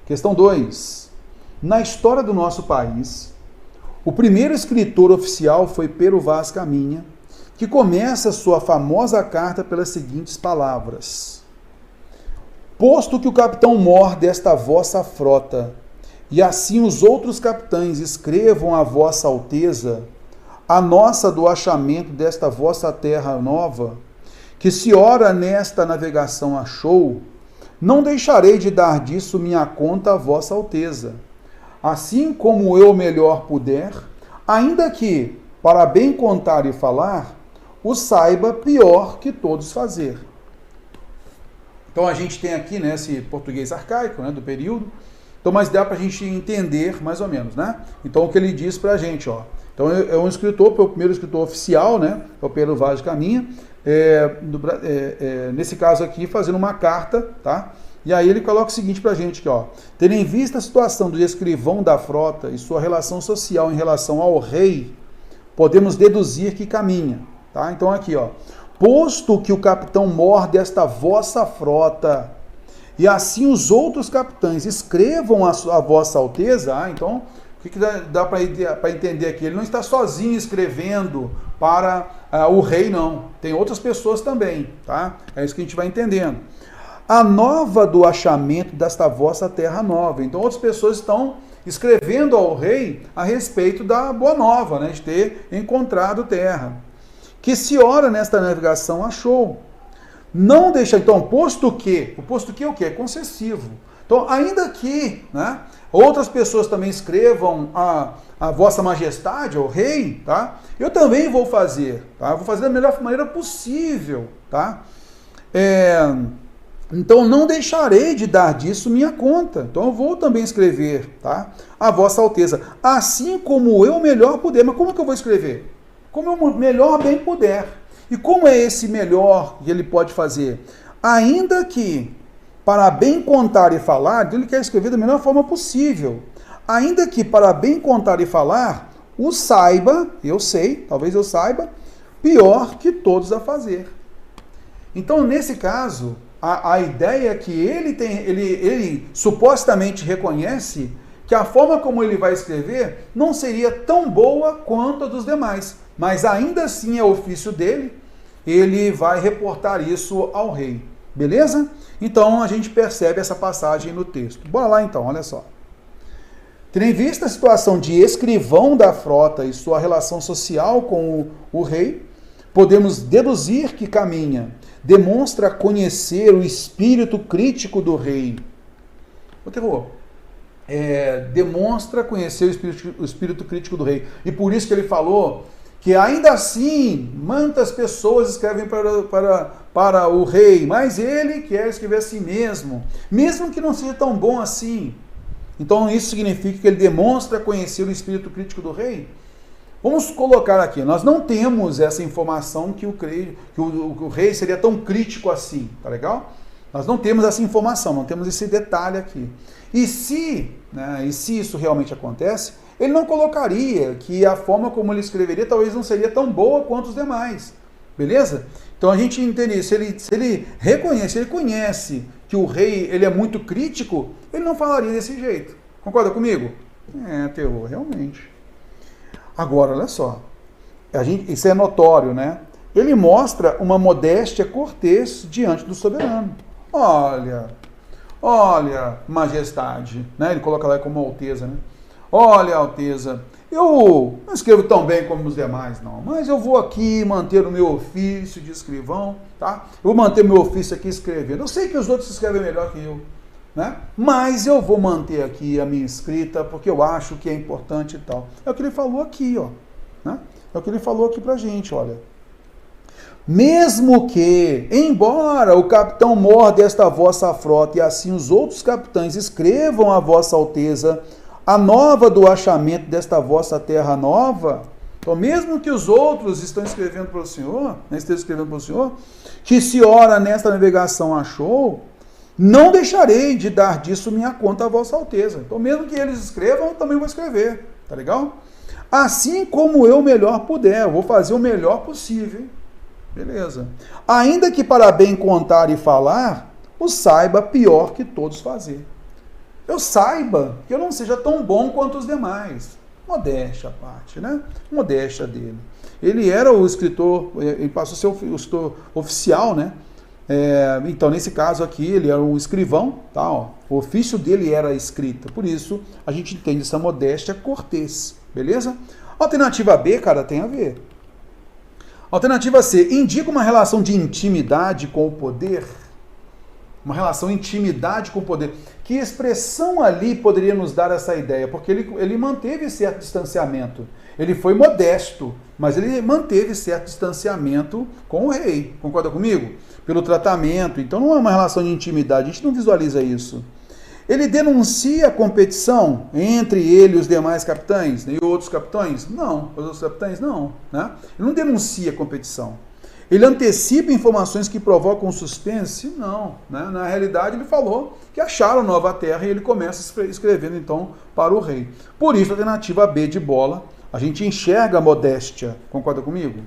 Questão 2. Na história do nosso país, o primeiro escritor oficial foi Pero Vaz Caminha, que começa sua famosa carta pelas seguintes palavras: posto que o capitão-mor desta vossa frota, e assim os outros capitães escrevam a vossa alteza, a nossa do achamento desta vossa terra nova, que se ora nesta navegação achou, não deixarei de dar disso minha conta a vossa alteza, assim como eu melhor puder, ainda que, para bem contar e falar, o saiba pior que todos fazer. Então a gente tem aqui, né, esse português arcaico, né, do período, então, mas dá para a gente entender mais ou menos, né? Então o que ele diz para a gente, ó. Então é um escritor, o primeiro escritor oficial, né, é o Pero Vaz Caminha, nesse caso aqui fazendo uma carta, tá? E aí ele coloca o seguinte para a gente aqui, ó. Tendo em vista a situação do escrivão da frota e sua relação social em relação ao rei, podemos deduzir que caminha, tá? Então aqui, ó. Posto que o capitão-mor desta vossa frota, e assim os outros capitães escrevam a vossa alteza, então, o que dá para entender aqui? Ele não está sozinho escrevendo para o rei, não. Tem outras pessoas também, tá? É isso que a gente vai entendendo. A nova do achamento desta vossa terra nova. Então, outras pessoas estão escrevendo ao rei a respeito da boa nova, né, de ter encontrado terra. Que se ora nesta navegação achou. Não deixa, então, posto que é o quê? É concessivo. Então, ainda que, né, outras pessoas também escrevam a vossa majestade, ao rei, tá? Eu também vou fazer, tá? Eu vou fazer da melhor maneira possível, tá? Então, não deixarei de dar disso minha conta. Então, eu vou também escrever, tá? A vossa alteza, assim como eu melhor puder. Mas como que eu vou escrever? Como eu melhor bem puder. E como é esse melhor que ele pode fazer? Ainda que, para bem contar e falar, ele quer escrever da melhor forma possível. Ainda que, para bem contar e falar, o saiba, eu sei, talvez eu saiba, pior que todos a fazer. Então, nesse caso, a ideia é que ele supostamente reconhece que a forma como ele vai escrever não seria tão boa quanto a dos demais. Mas ainda assim é ofício dele, ele vai reportar isso ao rei. Beleza? Então a gente percebe essa passagem no texto. Bora lá então, olha só. Tendo em vista a situação de escrivão da frota e sua relação social com o rei, podemos deduzir que caminha, demonstra conhecer o espírito crítico do rei. Demonstra conhecer o espírito crítico do rei. E por isso que ele falou que ainda assim muitas pessoas escrevem para o rei, mas ele quer escrever a si mesmo que não seja tão bom assim. Então isso significa que ele demonstra conhecer o espírito crítico do rei. Vamos colocar aqui, nós não temos essa informação que o rei seria tão crítico assim, tá legal? Nós não temos essa informação, não temos esse detalhe aqui. E se isso realmente acontece, ele não colocaria que a forma como ele escreveria talvez não seria tão boa quanto os demais. Beleza? Então a gente entende isso. Se ele conhece que o rei ele é muito crítico, ele não falaria desse jeito. Concorda comigo? Terror, realmente. Agora, olha só. Isso é notório, né? Ele mostra uma modéstia cortês diante do soberano. Olha, majestade, né? Ele coloca lá como alteza, né? Olha, alteza, eu não escrevo tão bem como os demais, não, mas eu vou aqui manter o meu ofício de escrivão, tá? Eu vou manter meu ofício aqui escrevendo. Eu sei que os outros escrevem melhor que eu, né? Mas eu vou manter aqui a minha escrita porque eu acho que é importante e tal. É o que ele falou aqui, ó, né? É o que ele falou aqui pra gente, olha. Mesmo que, embora o capitão-mor desta vossa frota e assim os outros capitães escrevam a vossa alteza a nova do achamento desta vossa terra nova, então mesmo que os outros estão escrevendo para o Senhor, que se ora nesta navegação achou, não deixarei de dar disso minha conta a vossa alteza. Então mesmo que eles escrevam, eu também vou escrever, tá legal? Assim como eu melhor puder, eu vou fazer o melhor possível. Beleza. Ainda que para bem contar e falar, o saiba pior que todos fazer. eu saiba que eu não seja tão bom quanto os demais. Modéstia à parte, né? Modéstia dele. Ele era o escritor, ele passou a ser o escritor oficial, né? Então, nesse caso aqui, ele era um escrivão, tá? Ó, o ofício dele era a escrita. Por isso, a gente entende essa modéstia cortês, beleza? Alternativa B, cara, tem a ver. Alternativa C, indica uma relação de intimidade com o poder. Uma relação intimidade com o poder. Que expressão ali poderia nos dar essa ideia? Porque ele manteve certo distanciamento. Ele foi modesto, mas ele manteve certo distanciamento com o rei. Concorda comigo? Pelo tratamento. Então não é uma relação de intimidade. A gente não visualiza isso. Ele denuncia a competição entre ele e os demais capitães e outros capitães? Não. Os outros capitães? Não. Né? Ele não denuncia a competição. Ele antecipa informações que provocam suspense? Não. Né? Na realidade, ele falou que acharam nova terra e ele começa escrevendo, então, para o rei. Por isso, a alternativa B de bola, a gente enxerga a modéstia. Concorda comigo?